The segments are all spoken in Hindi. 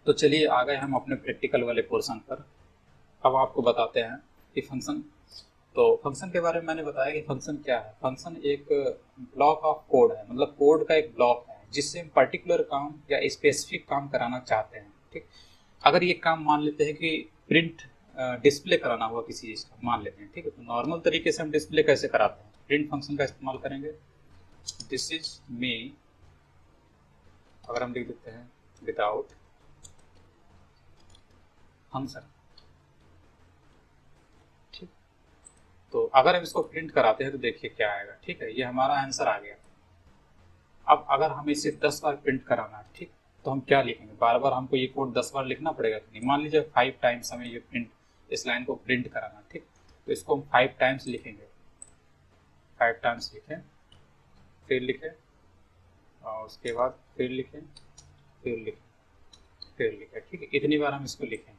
तो चलिए आ गए हम अपने प्रैक्टिकल वाले पोर्शन पर। अब आपको बताते हैं कि फंक्शन, तो फंक्शन के बारे में मैंने बताया कि फंक्शन क्या है। फंक्शन एक ब्लॉक ऑफ कोड है, मतलब कोड का एक ब्लॉक है जिससे हम पर्टिकुलर काम या स्पेसिफिक काम कराना चाहते हैं। ठीक, अगर ये काम मान लेते हैं कि प्रिंट डिस्प्ले कराना हुआ किसी चीज़ का, मान लेते हैं। ठीक है, तो नॉर्मल तरीके से हम डिस्प्ले कैसे कराते हैं, प्रिंट फंक्शन का इस्तेमाल करेंगे। दिस इज मी, अगर हम लिख देते हैं विदाउट फंक्शन। ठीक, तो अगर हम इसको प्रिंट कराते हैं तो देखिए क्या आएगा। ठीक है, ये हमारा आंसर आ गया। अब अगर हमें इसे 10 बार प्रिंट कराना है, ठीक, तो हम क्या लिखेंगे, बार बार हमको ये कोड 10 बार लिखना पड़ेगा तो नहीं। मान लीजिए 5 टाइम्स हमें ये प्रिंट, इस लाइन को प्रिंट कराना। ठीक, तो इसको हम 5 टाइम्स लिखेंगे। 5 टाइम्स लिखें, फिर लिखें, और उसके बाद फिर लिखें, फिर लिखें, फिर लिखें। ठीक है, इतनी बार हम इसको लिखें।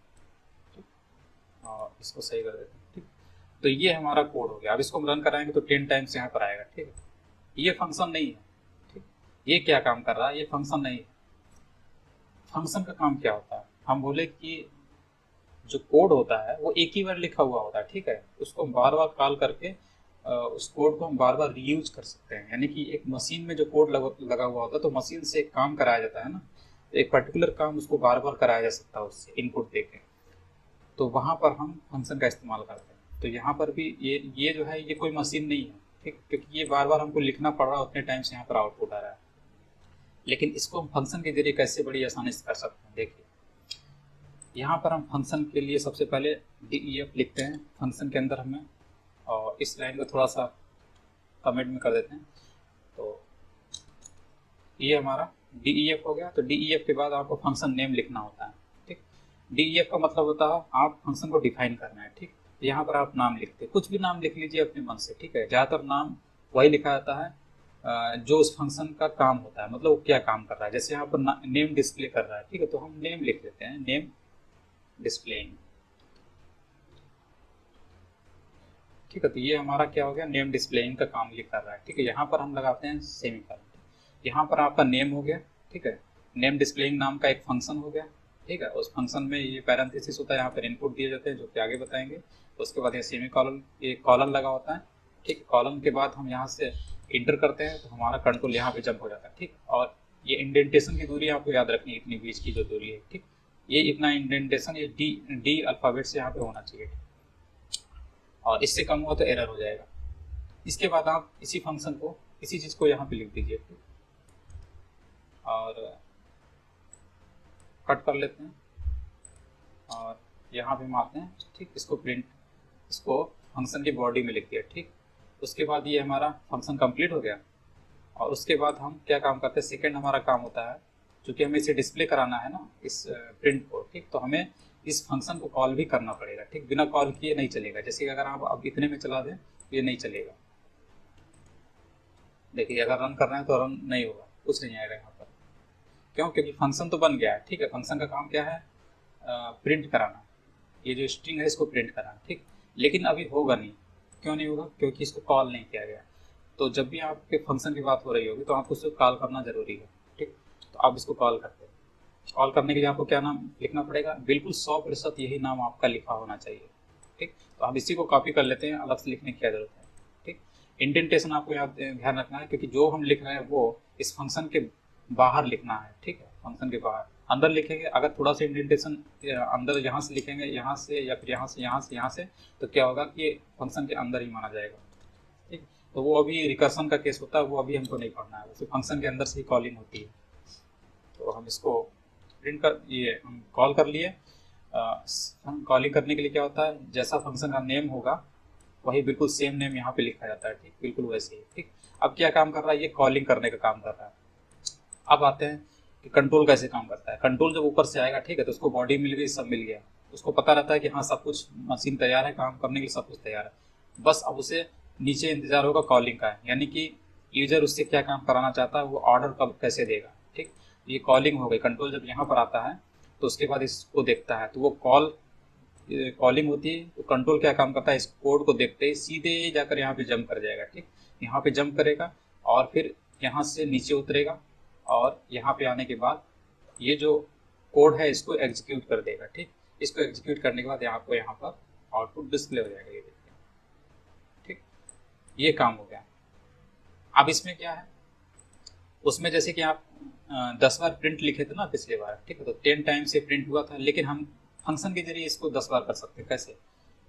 ठीक, और इसको सही कर देते हैं। ठीक, तो ये हमारा कोड हो गया। अब इसको हम रन कराएंगे तो 10 टाइम्स यहाँ पर आएगा। ठीक है, ये फंक्शन नहीं है। ठीक, ये क्या काम कर रहा है, ये फंक्शन नहीं है। फंक्शन का काम क्या होता है, हम बोले कि जो कोड होता है वो एक ही बार लिखा हुआ होता है। ठीक है, उसको हम बार बार कॉल करके उस कोड को हम बार बार रीयूज कर सकते हैं। यानी कि एक मशीन में जो कोड लगा हुआ होता है, तो मशीन से एक काम कराया जाता है ना, एक पर्टिकुलर काम उसको बार बार कराया जा सकता है उससे इनपुट देके। तो वहाँ पर हम फंक्शन का इस्तेमाल करते हैं। तो यहाँ पर भी ये जो है ये कोई मशीन नहीं है। ठीक, क्योंकि ये बार बार हमको लिखना पड़ रहा है, उतने टाइम से यहाँ पर आउटपुट आ रहा है। लेकिन इसको हम फंक्शन के जरिए कैसे बड़ी आसानी से कर सकते हैं, देखिए यहाँ पर हम फंक्शन के लिए सबसे पहले DEF लिखते हैं फंक्शन के अंदर हमें, और इस लाइन को थोड़ा सा कमेंट में कर देते हैं। तो ये हमारा DEF हो गया। तो DEF के बाद आपको फंक्शन नेम लिखना होता है। ठीक, DEF का मतलब होता है आप फंक्शन को डिफाइन करना है। ठीक, यहाँ पर आप नाम लिखते हैं, कुछ भी नाम लिख लीजिए अपने मन से। ठीक है, ज़्यादातर नाम वही लिखा जाता है जो उस फंक्शन का काम होता है, मतलब वो क्या काम कर रहा है। जैसे यहाँ पर नेम डिस्प्ले कर रहा है, ठीक है, तो हम नेम लिख देते हैं, नेम डिस्प्लेइंग। ठीक है, तो ये हमारा क्या हो गया, नेम डिस्प्लेइंग का काम ये कर रहा है। ठीक है, यहाँ पर हम लगाते हैं सेमीकोलन। यहाँ पर आपका नेम हो गया। ठीक है, नेम डिस्प्लेइंग नाम का एक फंक्शन हो गया। ठीक है, उस फंक्शन में ये पैरेंथेसिस होता है, यहाँ पर इनपुट दिए जाते हैं जो कि आगे बताएंगे। उसके बाद ये सेमीकोलन, ये कॉलन लगा होता है। ठीक, कॉलन के बाद हम यहाँ से इंटर करते हैं तो हमारा कंट्रोल यहाँ पे जंप हो जाता है। ठीक, और ये इंडेंटेशन की दूरी आपको याद रखनी है, इतनी बीच की जो दूरी है। ठीक, ये इतना इंडेंटेशन ये डी अल्फ़ाबेट से यहाँ पे होना चाहिए, और इससे कम हुआ तो एरर हो जाएगा। इसके बाद आप इसी फंक्शन को, इसी चीज़ को यहाँ पे लिख दीजिए और कट कर लेते हैं, और यहाँ पे हम आते हैं। ठीक, इसको प्रिंट, इसको फंक्शन की बॉडी में लिख दिया। ठीक, उसके बाद ये हमारा फंक्शन कंप्लीट हो गया। और उसके बाद हम क्या काम करते हैं, सेकेंड हमारा काम होता है, चूँकि हमें इसे डिस्प्ले कराना है ना, इस प्रिंट को। ठीक, तो हमें इस फंक्शन को कॉल भी करना पड़ेगा। ठीक, बिना कॉल किए नहीं चलेगा। जैसे कि अगर आप अब इतने में चला दें तो ये नहीं चलेगा। देखिए अगर रन कर रहे हैं तो रन नहीं होगा, कुछ नहीं आएगा यहाँ पर। क्यों, क्योंकि फंक्शन तो बन गया है। ठीक है, फंक्शन का काम क्या है, प्रिंट कराना, ये जो स्ट्रिंग है इसको प्रिंट कराना। ठीक, लेकिन अभी होगा नहीं। क्यों नहीं होगा, क्योंकि इसको कॉल नहीं किया गया। तो जब भी आपके फंक्शन की बात हो रही होगी तो आपको उसको कॉल करना जरूरी है। ठीक, तो आप इसको कॉल करते हैं। कॉल करने के लिए आपको क्या नाम लिखना पड़ेगा, बिल्कुल 100% यही नाम आपका लिखा होना चाहिए। ठीक, तो हम इसी को कॉपी कर लेते हैं, अलग से लिखने की क्या जरूरत है। ठीक, इंडेंटेशन आपको याद ध्यान रखना है, क्योंकि जो हम लिख रहे हैं वो इस फंक्शन के बाहर लिखना है। ठीक है, फंक्शन के बाहर, अंदर लिखेंगे अगर थोड़ा सा इंडेंटेशन अंदर यहाँ से लिखेंगे, यहाँ से या फिर यहाँ से, यहाँ से, यहाँ से, तो क्या होगा कि फंक्शन के अंदर ही माना जाएगा। ठीक, तो वो अभी रिकर्सन का केस होता है, वो अभी हमको नहीं पढ़ना है, वो फंक्शन के अंदर से ही कॉलिंग होती है। तो हम इसको प्रिंट कर, ये हम कॉल कर लिए। हम कॉलिंग करने के लिए क्या होता है, जैसा फंक्शन का नेम होगा वही बिल्कुल सेम नेम यहाँ पे लिखा जाता है। ठीक, बिल्कुल वैसे ही। ठीक, अब क्या काम कर रहा है, ये कॉलिंग करने का काम कर रहा है। अब आते हैं कि कंट्रोल कैसे काम करता है। कंट्रोल जब ऊपर से आएगा, ठीक है, तो उसको बॉडी मिल गई, सब मिल गया, उसको पता रहता है कि हाँ सब कुछ मशीन तैयार है, काम करने के लिए सब कुछ तैयार है। बस अब उसे नीचे इंतजार होगा कॉलिंग का, यानी कि यूजर उससे क्या काम कराना चाहता है, वो ऑर्डर कब कैसे देगा। ठीक, ये कॉलिंग हो गई। कंट्रोल जब यहाँ पर आता है तो उसके बाद इसको देखता है, तो वो कॉलिंग होती है। तो कंट्रोल क्या काम करता है, इस कोड को देखते ही सीधे जाकर यहाँ पे जंप कर जाएगा। ठीक, यहाँ पे जंप करेगा और फिर यहाँ से नीचे उतरेगा, और यहाँ पे आने के बाद ये जो कोड है इसको एग्जीक्यूट कर देगा। ठीक, इसको एग्जीक्यूट करने के बाद आपको यहाँ पर आउटपुट डिस्प्ले हो जाएगा, ये देखिए। ठीक, ये काम हो गया। अब इसमें क्या है, उसमें जैसे कि आप 10 बार प्रिंट लिखे थे ना पिछले बार, ठीक है, तो 10 टाइम से प्रिंट हुआ था, लेकिन हम फंक्शन के जरिए इसको 10 बार कर सकते हैं। कैसे?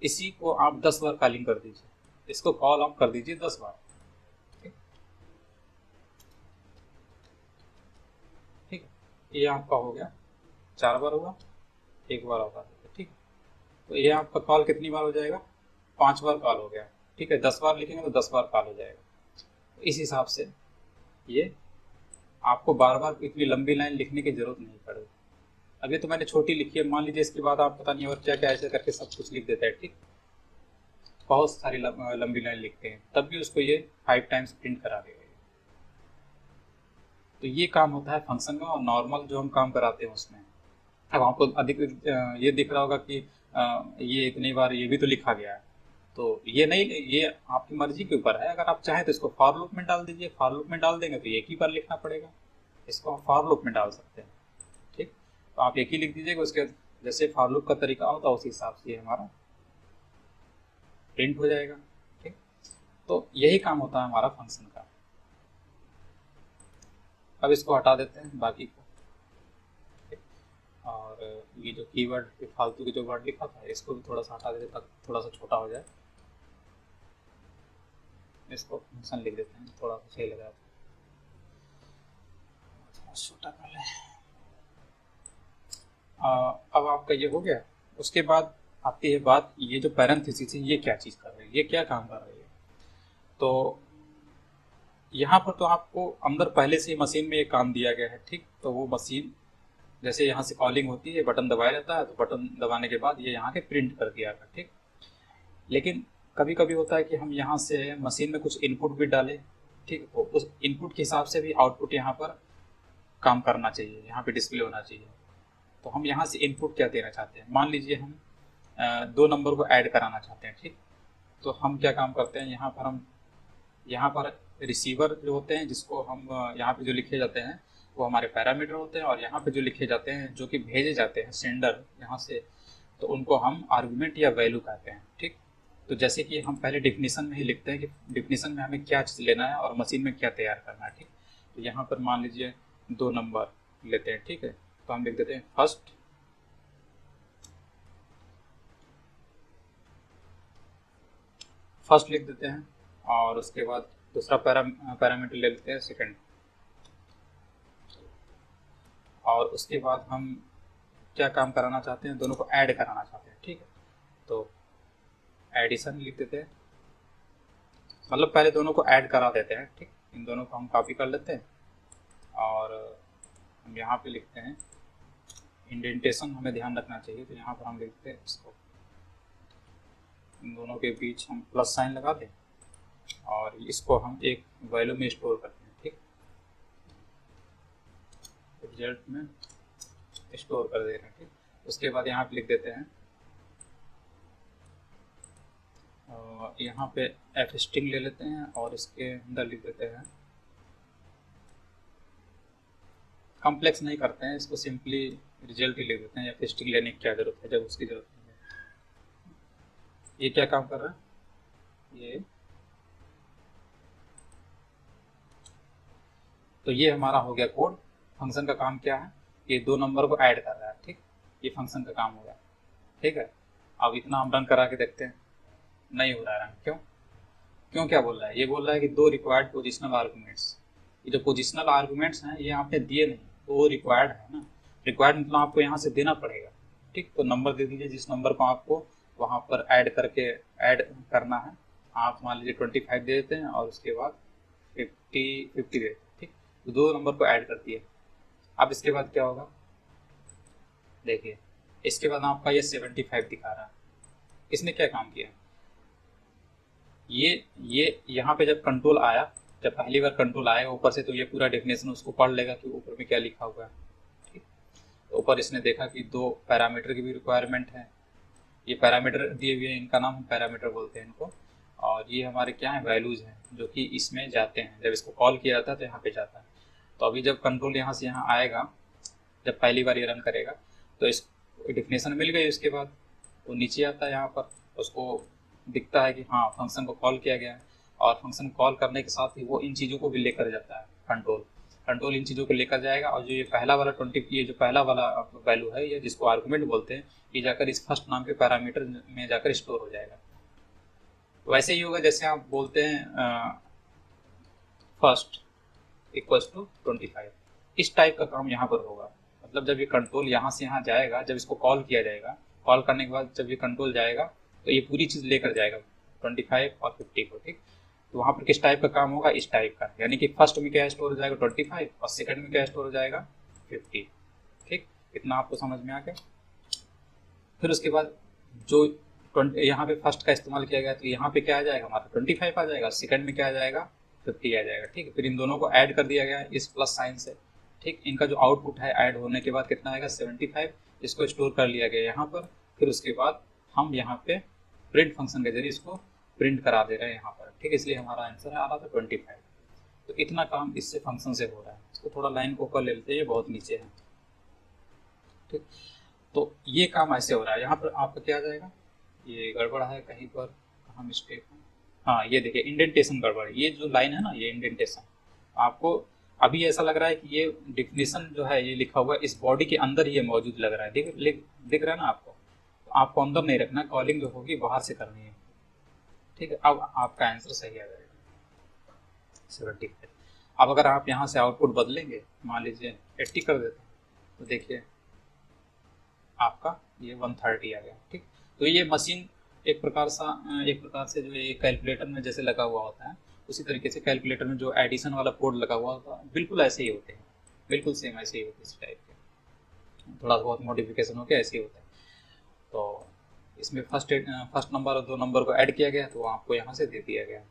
इसी को आप 10 बार कॉलिंग कर दीजिए, इसको कॉल आप कर दीजिए 10 बार। ठीक, ठीक है, ये आपका हो गया, 4 बार होगा, 1 बार होगा। ठीक, तो ये आपका कॉल कितनी बार हो जाएगा? 5 बार कॉल हो गया। ठीक है, 10 बार लिखेंगे तो 10 बार कॉल हो जाएगा। तो इस हिसाब से ये आपको बार बार इतनी लंबी लाइन लिखने की जरूरत नहीं पड़ेगी। अभी तो मैंने छोटी लिखी है, मान लीजिए इसके बाद आप पता नहीं और क्या क्या ऐसे करके सब कुछ लिख देते हैं। ठीक, बहुत सारी लंबी लाइन लिखते हैं, तब भी उसको ये 5 टाइम्स प्रिंट करा देगा। तो ये काम होता है फंक्शन में, और नॉर्मल जो हम काम कराते हैं उसमें। अब आपको अधिक ये दिख रहा होगा कि ये इतनी बार ये भी तो लिखा गया है, तो ये नहीं, ये आपकी मर्जी के ऊपर है। अगर आप चाहें तो इसको फॉर लूप में डाल दीजिए, फॉर लूप में डाल देंगे तो एक ही बार लिखना पड़ेगा, इसको आप फॉर लूप में डाल सकते हैं। ठीक, तो आप एक ही लिख दीजिएगा, उसके जैसे फॉर लूप का तरीका होता है उसी हिसाब से हमारा प्रिंट हो जाएगा। ठीक, तो यही काम होता है हमारा फंक्शन का। अब इसको हटा देते हैं बाकी को, और ये जो कीवर्ड फालतू के जो वर्ड लिखा था इसको भी थोड़ा सा हटा देते ताकि थोड़ा सा छोटा हो जाए। इसको फंक्शन लिख देते हैं, थोड़ा सा सही लगा, छोटा कर लें। अब आपका ये हो गया। उसके बाद आती है बात, ये जो पैरेंथेसिस है ये क्या चीज़ कर रही है, ये क्या काम कर रही है। तो यहाँ पर तो आपको अंदर पहले से ही मशीन में ये काम दिया गया है। ठीक, तो वो मशीन जैसे यहाँ से कॉलिंग होती है, बटन दबाया जाता है, तो बटन दबाने के बाद ये यहाँ के प्रिंट कर दिया था। ठीक, लेकिन कभी कभी होता है कि हम यहाँ से मशीन में कुछ इनपुट भी डालें। ठीक, तो उस इनपुट के हिसाब से भी आउटपुट यहाँ पर काम करना चाहिए, यहाँ पे डिस्प्ले होना चाहिए। तो हम यहाँ से इनपुट क्या देना चाहते हैं, मान लीजिए हम 2 नंबर को ऐड कराना चाहते हैं। ठीक, तो हम क्या काम करते हैं, यहाँ पर रिसीवर जो होते हैं, जिसको हम यहाँ पे जो लिखे जाते हैं वो हमारे पैरामीटर होते हैं, और यहाँ पे जो लिखे जाते हैं जो कि भेजे जाते हैं सेंडर यहाँ से, तो उनको हम आर्गुमेंट या वैल्यू कहते हैं। ठीक, तो जैसे कि हम पहले डिफिनीशन में ही लिखते हैं कि डिफिनीशन में हमें क्या चीज़ लेना है और मशीन में क्या तैयार करना है। ठीक, तो यहाँ पर मान लीजिए 2 नंबर लेते हैं। ठीक है, तो हम लिख देते हैं फर्स्ट लिख देते हैं, और उसके बाद दूसरा पैरामीटर ले लेते हैं सेकंड, और उसके बाद हम क्या काम कराना चाहते हैं, दोनों को ऐड कराना चाहते हैं। ठीक है, तो एडिशन लिख देते हैं, मतलब पहले दोनों को ऐड करा देते हैं। ठीक, इन दोनों को हम कॉपी कर लेते हैं, और हम यहाँ पे लिखते हैं इंडेंटेशन, हमें ध्यान रखना चाहिए, तो यहाँ पर हम लिखते हैं इसको, इन दोनों के बीच हम प्लस साइन लगा दें, और इसको हम एक वैल्यू में स्टोर करते हैं। ठीक, रिजल्ट में स्टोर कर दे रहे हैं। ठीक, उसके बाद यहाँ पे लिख देते हैं, यहाँ पे एफ स्ट्रिंग ले लेते हैं, और इसके अंदर लिख देते हैं, कॉम्प्लेक्स नहीं करते हैं इसको, सिंपली रिजल्ट ही लिख देते हैं। एफ स्ट्रिंग लेने की क्या जरूरत है जब उसकी जरूरत नहीं है। ये क्या काम कर रहा है, ये तो ये हमारा हो गया कोड। फंक्शन का काम क्या है, ये 2 नंबर को ऐड कर रहा है। ठीक, ये फंक्शन का काम हो गया। ठीक है, अब इतना हम रन करा के देखते हैं, नहीं हो रहा है रन। क्यों क्यों क्या बोल रहा है, ये बोल रहा है कि 2 रिक्वायर्ड पोजिशनल आर्गूमेंट्स। ये जो पोजिशनल आर्गूमेंट्स हैं ये आपने दिए नहीं, तो वो रिक्वायर्ड है ना। रिक्वायर्ड मतलब आपको यहाँ से देना पड़ेगा। ठीक, तो नंबर दे दीजिए जिस नंबर को आपको वहाँ पर ऐड करना है। आप मान लीजिए 25 दे देते हैं, और उसके बाद 50 दे देते हैं। ठीक, तो 2 नंबर को ऐड कर दिए। अब इसके बाद क्या होगा, देखिए इसके बाद आपका ये 75 दिखा रहा है। इसने क्या काम किया, ये यहाँ पे जब कंट्रोल आया, जब पहली बार कंट्रोल आएगा ऊपर से, तो ये पूरा डेफिनेशन उसको पढ़ लेगा कि ऊपर में क्या लिखा हुआ है। ठीक, तो ऊपर इसने देखा कि 2 पैरामीटर की भी रिक्वायरमेंट है। ये पैरामीटर दिए हुए हैं, इनका नाम हम पैरामीटर बोलते हैं इनको, और ये हमारे क्या है, वैल्यूज हैं जो कि इसमें जाते हैं। जब इसको कॉल किया जाता है तो यहाँ पे जाता है। तो अभी जब कंट्रोल यहाँ से यहाँ आएगा, जब पहली बार ये रन करेगा तो इस डिफिनेशन मिल गई। उसके बाद तो नीचे आता है, यहाँ पर उसको दिखता है कि हाँ फंक्शन को कॉल किया गया है, और फंक्शन कॉल करने के साथ ही वो इन चीज़ों को भी लेकर जाता है, कंट्रोल इन चीज़ों को लेकर जाएगा। और जो ये पहला वाला 20, ये जो पहला वाला वैल्यू है, ये जिसको आर्गुमेंट बोलते हैं, ये जाकर इस फर्स्ट नाम के पैरामीटर में जाकर स्टोर हो जाएगा। वैसे ही होगा जैसे आप बोलते हैं फर्स्ट इक्वल्स टू 25, इस टाइप का काम यहाँ पर होगा। मतलब जब ये कंट्रोल यहाँ से यहाँ जाएगा, जब इसको कॉल किया जाएगा, कॉल करने के बाद जब ये कंट्रोल जाएगा तो ये पूरी चीज़ लेकर जाएगा 25 और 50 को, ठीक। तो वहाँ पर किस टाइप का काम होगा, इस टाइप का, यानी कि फर्स्ट में क्या स्टोर हो जाएगा 25 और सेकंड में क्या स्टोर हो जाएगा 50, ठीक। इतना आपको समझ में आ गया। फिर उसके बाद जो यहाँ पे फर्स्ट का इस्तेमाल किया गया तो यहाँ पे क्या आ जाएगा हमारा 25 आ जाएगा, सेकंड में क्या आ जाएगा 50 आ जाएगा, ठीक है। फिर इन दोनों को ऐड कर दिया गया है इस प्लस साइन से, ठीक। इनका जो आउटपुट है ऐड होने के बाद कितना आएगा 75, इसको स्टोर कर लिया गया यहाँ पर। फिर उसके बाद हम यहाँ पे प्रिंट फंक्शन के जरिए इसको प्रिंट करा दे रहे हैं यहाँ पर, ठीक है। इसलिए हमारा आंसर आ रहा था 25। तो इतना काम इससे फंक्शन से हो रहा है। इसको थोड़ा लाइन को ऊपर ले लेते हैं, बहुत नीचे है, ठीक। तो ये काम ऐसे हो रहा है। यहाँ पर आपका क्या आ जाएगा, ये गड़बड़ है कहीं पर, कहाँ मिस्टेक है, हाँ ये देखिए इंडेंटेशन गड़बड़ है। ये जो लाइन है ना, ये इंडेंटेशन, आपको अभी ऐसा लग रहा है कि ये डिफिनेशन जो है ये लिखा हुआ है इस बॉडी के अंदर ही ये मौजूद लग रहा है, दिख रहा है ना आपको। तो आपको अंदर नहीं रखना, कॉलिंग जो होगी बाहर से करनी है, ठीक है। अब आपका आंसर सही आ जाएगा 75। अब अगर आप यहाँ से आउटपुट बदलेंगे, मान लीजिए 80 कर देते हैं, तो देखिए आपका ये 130 आ गया, ठीक। तो ये मशीन एक प्रकार से जो ये कैलकुलेटर में जैसे लगा हुआ होता है, उसी तरीके से कैलकुलेटर में जो एडिशन वाला कोड लगा हुआ होता है, बिल्कुल ऐसे ही होते हैं, बिल्कुल सेम ऐसे ही होते हैं, इस टाइप के, थोड़ा बहुत मॉडिफिकेशन होकर ऐसे ही होता है। तो इसमें फर्स्ट नंबर और 2 नंबर को ऐड किया गया तो आपको यहाँ से दे दिया गया।